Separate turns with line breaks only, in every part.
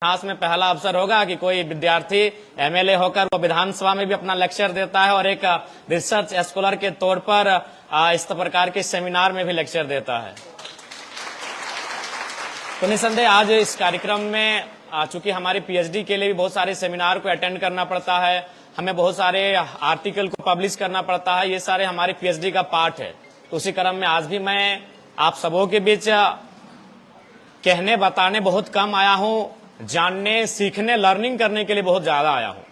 इतिहास में पहला अवसर होगा कि कोई विद्यार्थी एमएलए होकर वो विधानसभा में भी अपना लेक्चर देता है और एक रिसर्च स्कॉलर के तौर पर इस प्रकार के सेमिनार में भी लेक्चर देता है। तो निसंदेह आज इस कार्यक्रम में चूंकि हमारी पीएचडी के लिए भी बहुत सारे सेमिनार को अटेंड करना पड़ता है, हमें बहुत सारे आर्टिकल को पब्लिश करना पड़ता है, ये सारे हमारी पीएचडी का पार्ट है। तो उसी क्रम में आज भी मैं आप सबों के बीच कहने बताने बहुत कम आया हूँ, जानने सीखने लर्निंग करने के लिए बहुत ज्यादा आया हूं।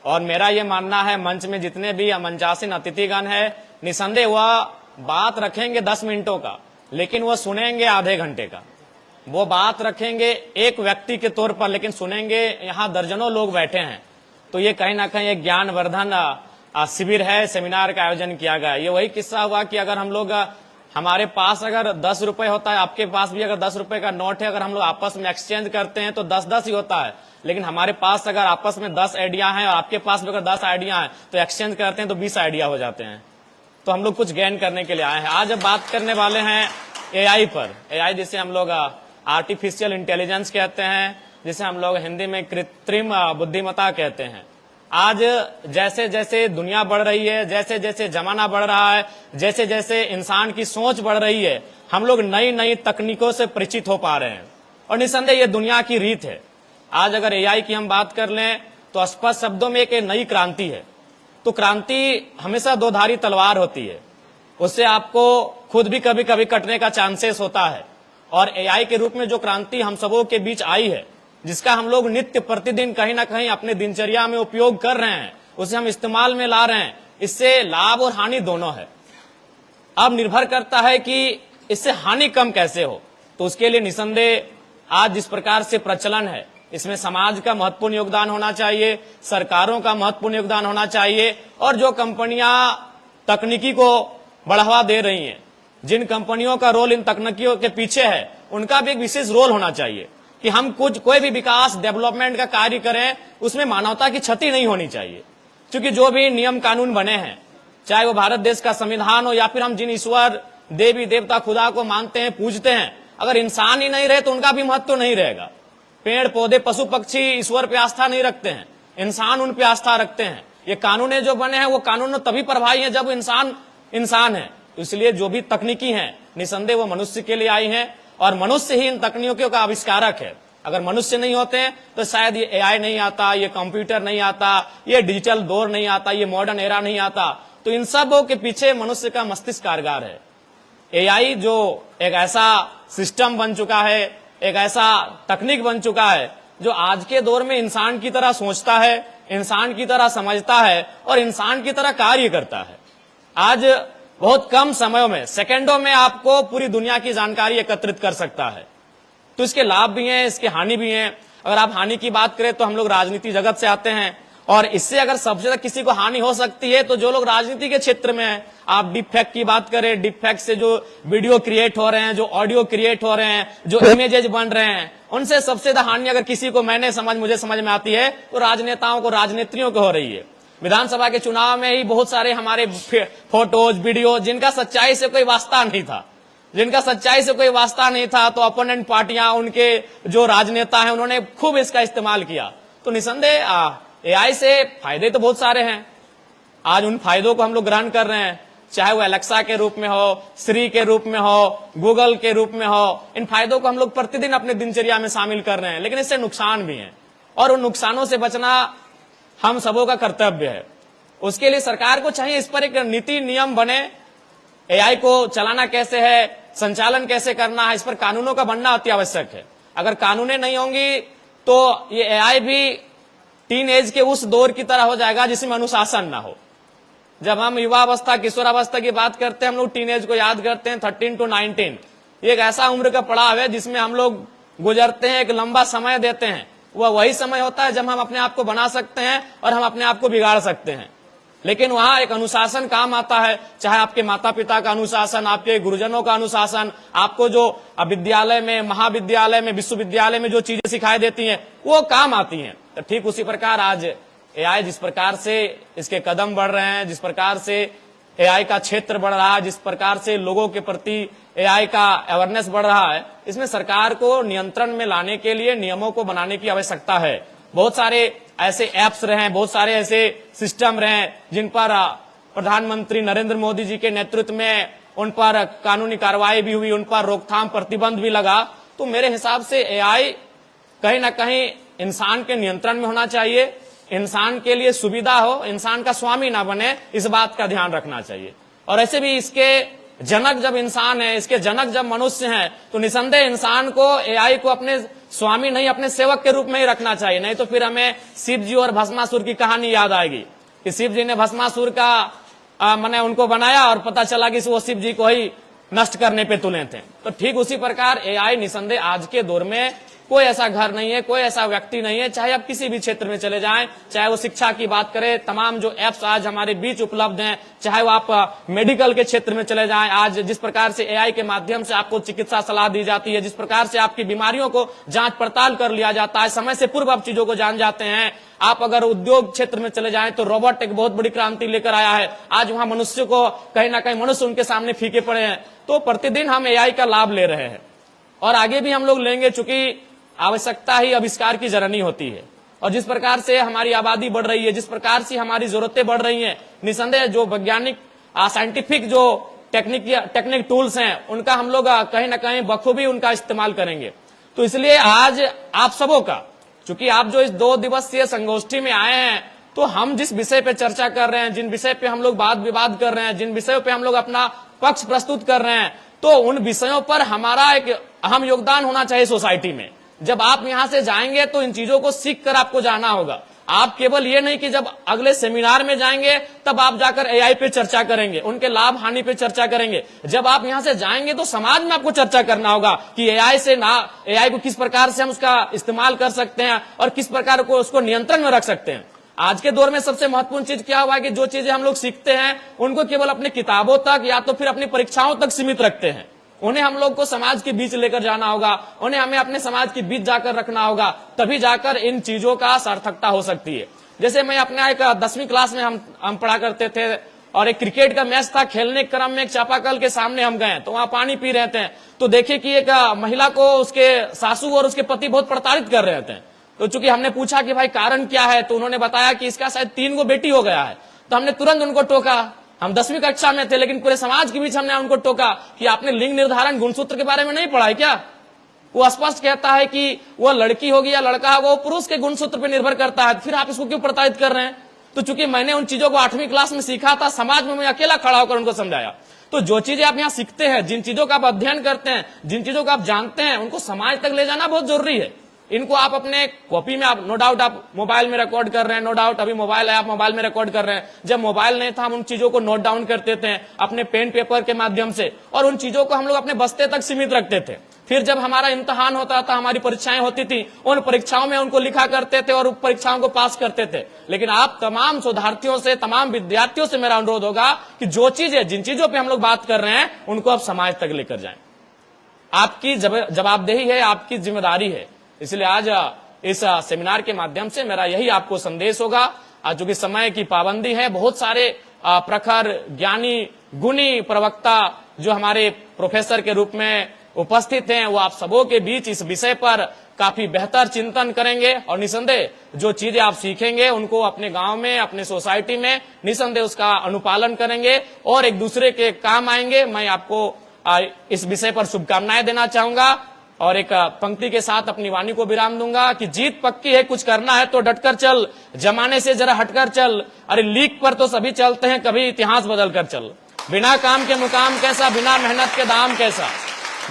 और मेरा ये मानना है मंच में जितने भी मंचासीन अतिथिगण है, निसंदेह वह बात रखेंगे 10 मिनटों का, लेकिन वह सुनेंगे आधे घंटे का। वो बात रखेंगे एक व्यक्ति के तौर पर, लेकिन सुनेंगे यहाँ दर्जनों लोग बैठे हैं। तो ये कहीं ना कहीं एक ज्ञानवर्धन शिविर है, सेमिनार का आयोजन किया गया। ये वही किस्सा हुआ कि अगर हम लोग हमारे पास अगर 10 रुपए होता है, आपके पास भी अगर 10 रुपए का नोट है, अगर हम लोग आपस में एक्सचेंज करते हैं तो 10-10 ही होता है। लेकिन हमारे पास अगर आपस में 10 आइडिया हैं और आपके पास भी अगर 10 आइडिया हैं तो एक्सचेंज करते हैं तो 20 आइडिया हो जाते हैं। तो हम लोग कुछ गेन करने के लिए आए हैं। आज अब बात करने वाले हैं एआई पर। एआई जिसे हम लोग आर्टिफिशियल इंटेलिजेंस कहते हैं, जिसे हम लोग हिंदी में कृत्रिम बुद्धिमत्ता कहते हैं। आज जैसे जैसे दुनिया बढ़ रही है, जैसे जैसे जमाना बढ़ रहा है, जैसे जैसे इंसान की सोच बढ़ रही है, हम लोग नई नई तकनीकों से परिचित हो पा रहे हैं। और निसंदेह ये दुनिया की रीत है। आज अगर एआई की हम बात कर लें तो स्पष्ट शब्दों में एक नई क्रांति है। तो क्रांति हमेशा दो धारी तलवार होती है, उससे आपको खुद भी कभी कभी कटने का चांसेस होता है। और एआई के रूप में जो क्रांति हम सबों के बीच आई है, जिसका हम लोग नित्य प्रतिदिन कहीं ना कहीं अपने दिनचर्या में उपयोग कर रहे हैं, उसे हम इस्तेमाल में ला रहे हैं, इससे लाभ और हानि दोनों है। अब निर्भर करता है कि इससे हानि कम कैसे हो। तो उसके लिए निसंदेह आज जिस प्रकार से प्रचलन है, इसमें समाज का महत्वपूर्ण योगदान होना चाहिए, सरकारों का महत्वपूर्ण योगदान होना चाहिए, और जो कंपनियां तकनीकी को बढ़ावा दे रही हैं, जिन कंपनियों का रोल इन तकनीकियों के पीछे है, उनका भी एक विशेष रोल होना चाहिए कि हम कोई भी विकास डेवलपमेंट का कार्य करें, उसमें मानवता की क्षति नहीं होनी चाहिए। क्योंकि जो भी नियम कानून बने हैं, चाहे वो भारत देश का संविधान हो या फिर हम जिन ईश्वर देवी देवता खुदा को मानते हैं, पूजते हैं, अगर इंसान ही नहीं रहे तो उनका भी महत्व तो नहीं रहेगा। पेड़ पौधे पशु पक्षी ईश्वर पे आस्था नहीं रखते हैं, इंसान उन पे आस्था रखते हैं। ये कानून जो बने हैं वो कानून तभी प्रभावी है जब इंसान है। इसलिए जो भी तकनीकी है, निसंदेह वो मनुष्य के लिए आई है, और मनुष्य ही इन तकनीकों का आविष्कारक है। अगर मनुष्य नहीं होते हैं तो शायद ये एआई नहीं आता, ये कंप्यूटर नहीं आता, ये डिजिटल दौर नहीं आता, ये मॉडर्न एरा नहीं आता। तो इन सबों के पीछे मनुष्य का मस्तिष्क कारगर है। एआई जो एक ऐसा सिस्टम बन चुका है, एक ऐसा तकनीक बन चुका है जो आज के दौर में इंसान की तरह सोचता है, इंसान की तरह समझता है और इंसान की तरह कार्य करता है। आज बहुत कम समयों में, सेकंडों में आपको पूरी दुनिया की जानकारी एकत्रित कर सकता है। तो इसके लाभ भी हैं, इसके हानि भी हैं। अगर आप हानि की बात करें तो हम लोग राजनीति जगत से आते हैं, और इससे अगर सबसे ज्यादा किसी को हानि हो सकती है तो जो लोग राजनीति के क्षेत्र में हैं। आप डीप फैक्ट की बात करें, डीप फैक्ट से जो वीडियो क्रिएट हो रहे हैं, जो ऑडियो क्रिएट हो रहे हैं, जो इमेजेस बन रहे हैं, उनसे सबसे ज्यादा हानि अगर किसी को मुझे समझ में आती है तो राजनेताओं को, राजनेत्रियों को हो रही है। विधानसभा के चुनाव में ही बहुत सारे हमारे फोटोज वीडियो जिनका सच्चाई से कोई वास्ता नहीं था, तो अपोनेंट पार्टियां, उनके जो राजनेता हैं, उन्होंने खूब इसका इस्तेमाल किया। तो निसंदेह एआई से फायदे तो बहुत सारे हैं। आज उन फायदों को हम लोग ग्रहण कर रहे हैं, चाहे वो एलेक्सा के रूप में हो, श्री के रूप में हो, गूगल के रूप में हो। इन फायदों को हम लोग प्रतिदिन अपने दिनचर्या में शामिल कर रहे हैं, लेकिन इससे नुकसान भी है, और उन नुकसानों से बचना हम सबों का कर्तव्य है। उसके लिए सरकार को चाहिए इस पर एक नीति नियम बने। एआई को चलाना कैसे है, संचालन कैसे करना है, इस पर कानूनों का बनना अति आवश्यक है। अगर कानूनें नहीं होंगी तो ये एआई भी टीन एज के उस दौर की तरह हो जाएगा जिसमें अनुशासन ना हो। जब हम युवावस्था, किशोरावस्था की बात करते हैं, हम लोग टीन एज को याद करते हैं, 13 to 19। ये एक ऐसा उम्र का पड़ाव है जिसमें हम लोग गुजरते हैं, एक लंबा समय देते हैं। वह वही समय होता है जब हम अपने आप को बना सकते हैं और हम अपने आप को बिगाड़ सकते हैं। लेकिन वहां एक अनुशासन काम आता है, चाहे आपके माता पिता का अनुशासन, आपके गुरुजनों का अनुशासन, आपको जो विद्यालय में, महाविद्यालय में, विश्वविद्यालय में जो चीजें सिखाई देती हैं वो काम आती हैं। तो ठीक उसी प्रकार आज एआई जिस प्रकार से इसके कदम बढ़ रहे हैं, जिस प्रकार से एआई का क्षेत्र बढ़ रहा है, जिस प्रकार से लोगों के प्रति एआई का अवेयरनेस बढ़ रहा है, इसमें सरकार को नियंत्रण में लाने के लिए नियमों को बनाने की आवश्यकता है। बहुत सारे ऐसे ऐप्स रहे हैं, बहुत सारे ऐसे सिस्टम रहे हैं जिन पर प्रधानमंत्री नरेंद्र मोदी जी के नेतृत्व में उन पर कानूनी कार्रवाई भी हुई, उन पर रोकथाम प्रतिबंध भी लगा। तो मेरे हिसाब से एआई कहीं ना कहीं इंसान के नियंत्रण में होना चाहिए, इंसान के लिए सुविधा हो, इंसान का स्वामी ना बने, इस बात का ध्यान रखना चाहिए। और ऐसे भी इसके जनक जब इंसान है, इसके जनक जब मनुष्य हैं, तो निसंदेह इंसान को, एआई को अपने स्वामी नहीं अपने सेवक के रूप में ही रखना चाहिए। नहीं तो फिर हमें शिव जी और भस्मासुर की कहानी याद आएगी कि शिव जी ने भस्मासुर का मैंने उनको बनाया और पता चला कि वो शिव जी को ही नष्ट करने पे तुले थे। तो ठीक उसी प्रकार एआई निसंदेह आज के दौर में कोई ऐसा घर नहीं है, कोई ऐसा व्यक्ति नहीं है, चाहे आप किसी भी क्षेत्र में चले जाएं, चाहे वो शिक्षा की बात करें, तमाम जो एप्स आज हमारे बीच उपलब्ध हैं, चाहे वो आप मेडिकल के क्षेत्र में चले जाएं, आज जिस प्रकार से एआई के माध्यम से आपको चिकित्सा सलाह दी जाती है, जिस प्रकार से आपकी बीमारियों को जांच पड़ताल कर लिया जाता है, समय से पूर्व आप चीजों को जान जाते हैं। आप अगर उद्योग क्षेत्र में चले जाएं तो रोबोट एक बहुत बड़ी क्रांति लेकर आया है। आज वहां मनुष्य को कहीं ना कहीं मनुष्य उनके सामने फीके पड़े हैं। तो प्रतिदिन हम एआई का लाभ ले रहे हैं और आगे भी हम लोग लेंगे, चूंकि आवश्यकता ही आविष्कार की जननी होती है। और जिस प्रकार से हमारी आबादी बढ़ रही है, जिस प्रकार से हमारी जरूरतें बढ़ रही हैं, निसंदेह जो वैज्ञानिक साइंटिफिक जो टेक्निक टूल्स हैं, उनका हम लोग कहीं ना कहीं बखूबी उनका इस्तेमाल करेंगे। तो इसलिए आज आप सबों का, चूंकि आप जो इस 2 दिवसीय संगोष्ठी में आए हैं, तो हम जिस विषय पे चर्चा कर रहे हैं, जिन विषय पे हम लोग वाद विवाद कर रहे हैं, जिन विषयों पे हम लोग अपना पक्ष प्रस्तुत कर रहे हैं, तो उन विषयों पर हमारा एक अहम योगदान होना चाहिए सोसाइटी में। जब आप यहां से जाएंगे तो इन चीजों को सीख कर आपको जाना होगा। आप केवल ये नहीं कि जब अगले सेमिनार में जाएंगे तब आप जाकर एआई पे चर्चा करेंगे, उनके लाभ हानि पे चर्चा करेंगे। जब आप यहां से जाएंगे तो समाज में आपको चर्चा करना होगा कि एआई को किस प्रकार से हम उसका इस्तेमाल कर सकते हैं और किस प्रकार को उसको नियंत्रण में रख सकते हैं। आज के दौर में सबसे महत्वपूर्ण चीज क्या हुआ है कि जो चीजें हम लोग सीखते हैं उनको केवल अपनी किताबों तक या तो फिर अपनी परीक्षाओं तक सीमित रखते हैं। उन्हें हम लोग को समाज के बीच लेकर जाना होगा, उन्हें हमें अपने समाज के बीच जाकर रखना होगा, तभी जाकर इन चीजों का सार्थकता हो सकती है। जैसे मैं अपने एक 10वीं क्लास में हम पढ़ा करते थे और एक क्रिकेट का मैच था, खेलने के क्रम में एक चापाकल के सामने हम गए तो वहां पानी पी रहे थे, तो देखे कि एक महिला को उसके सासू और उसके पति बहुत प्रताड़ित कर रहे थे। तो चूंकि हमने पूछा कि भाई कारण क्या है, तो उन्होंने बताया कि इसका शायद 3 गो बेटी हो गया है। तो हमने तुरंत उनको टोका। हम 10वीं कक्षा में थे, लेकिन पूरे समाज के बीच हमने उनको टोका कि आपने लिंग निर्धारण गुणसूत्र के बारे में नहीं पढ़ा है क्या? वो स्पष्ट कहता है कि वो लड़की होगी या लड़का होगा, वो पुरुष के गुणसूत्र पर निर्भर करता है, फिर आप इसको क्यों प्रताड़ित कर रहे हैं? तो चूंकि मैंने उन चीजों को 8वीं क्लास में सीखा था, समाज में मैं अकेला खड़ा होकर उनको समझाया। तो जो चीजें आप यहाँ सीखते हैं, जिन चीजों का आप अध्ययन करते हैं, जिन चीजों को आप जानते हैं, उनको समाज तक ले जाना बहुत जरूरी है। इनको आप अपने कॉपी में, आप नो डाउट आप मोबाइल में रिकॉर्ड कर रहे हैं, नो डाउट अभी मोबाइल है, आप मोबाइल में रिकॉर्ड कर रहे हैं। जब मोबाइल नहीं था, हम उन चीजों को नोट डाउन करते थे अपने पेन पेपर के माध्यम से, और उन चीजों को हम लोग अपने बस्ते तक सीमित रखते थे। फिर जब हमारा इम्तिहान होता था, हमारी परीक्षाएं होती थी, उन परीक्षाओं में उनको लिखा करते थे और परीक्षाओं को पास करते थे। लेकिन आप तमाम शोधार्थियों से, तमाम विद्यार्थियों से मेरा अनुरोध होगा कि जो चीजें, जिन चीजों पर हम लोग बात कर रहे हैं, उनको आप समाज तक लेकर जाएं। आपकी जवाबदेही है, आपकी जिम्मेदारी है। इसलिए आज इस सेमिनार के माध्यम से मेरा यही आपको संदेश होगा। आज चूंकि समय की पाबंदी है, बहुत सारे प्रखर ज्ञानी गुणी प्रवक्ता जो हमारे प्रोफेसर के रूप में उपस्थित हैं, वो आप सबों के बीच इस विषय पर काफी बेहतर चिंतन करेंगे और निसंदेह जो चीजें आप सीखेंगे उनको अपने गांव में, अपने सोसाइटी में निसंदेह उसका अनुपालन करेंगे और एक दूसरे के काम आएंगे। मैं आपको इस विषय पर शुभकामनाएं देना चाहूंगा और एक पंक्ति के साथ अपनी वाणी को विराम दूंगा कि जीत पक्की है, कुछ करना है तो डटकर चल, जमाने से जरा हटकर चल, अरे लीक पर तो सभी चलते हैं, कभी इतिहास बदल कर चल। बिना काम के मुकाम कैसा, बिना मेहनत के दाम कैसा,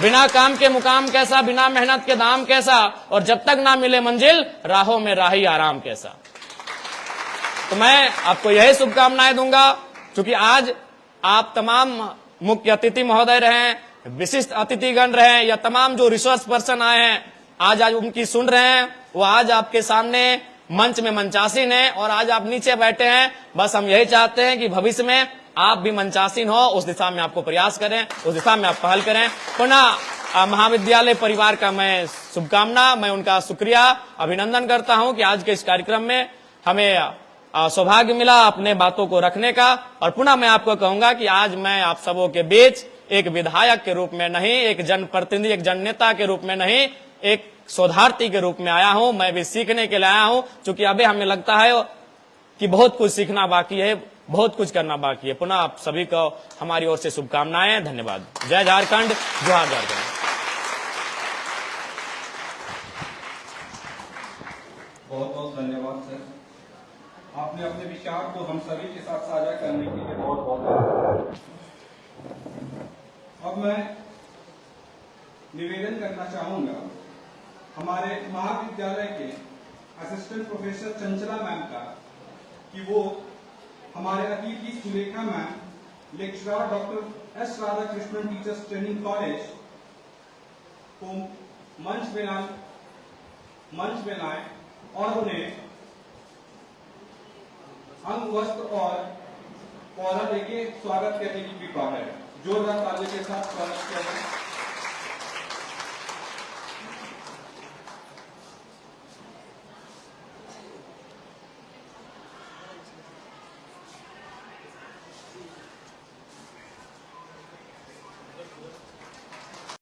बिना काम के मुकाम कैसा, बिना मेहनत के दाम कैसा, और जब तक ना मिले मंजिल राहों में राही आराम कैसा। तो मैं आपको यही शुभकामनाएं दूंगा। क्योंकि आज आप तमाम मुख्य अतिथि महोदय रहे, विशिष्ट अतिथिगण रहे, या तमाम जो रिसोर्स पर्सन आए हैं, आज उनकी सुन रहे हैं, वो आज आपके सामने मंच में मंचासीन है और आज आप नीचे बैठे हैं। बस हम यही चाहते हैं कि भविष्य में आप भी मंचासीन हो, उस दिशा में आपको प्रयास करें, उस दिशा में आप पहल करें। पुनः महाविद्यालय परिवार का मैं शुभकामना, मैं उनका शुक्रिया अभिनंदन करता हूं कि आज के इस कार्यक्रम में हमें सौभाग्य मिला अपने बातों को रखने का। और पुनः मैं आपको कहूंगा कि आज मैं आप सबों के बीच एक विधायक के रूप में नहीं, एक जनप्रतिनिधि, एक जननेता के रूप में नहीं, एक शोधार्थी के रूप में आया हूं। मैं भी सीखने के लिए आया हूं, क्योंकि अभी हमें लगता है कि बहुत कुछ सीखना बाकी है, बहुत कुछ करना बाकी है। पुनः आप सभी को हमारी ओर से शुभकामनाएं, धन्यवाद। जय झारखंड, जोहार झारखंड।
बहुत बहुत धन्यवाद सर, आपने अपने विचार को हम सभी के साथ साझा करने के लिए बहुत बहुत धन्यवाद। अब मैं निवेदन करना चाहूंगा हमारे महाविद्यालय के असिस्टेंट प्रोफेसर चंचला मैम का कि वो हमारे अतिथि Sulekha ma'am, lecturer doctor S Radhakrishnan teachers training college को मंच में लाए और उन्हें अंग वस्त्र और पौधा देके स्वागत करने की कृपा है। जोरदार तालियों के साथ स्वागत किया जाए।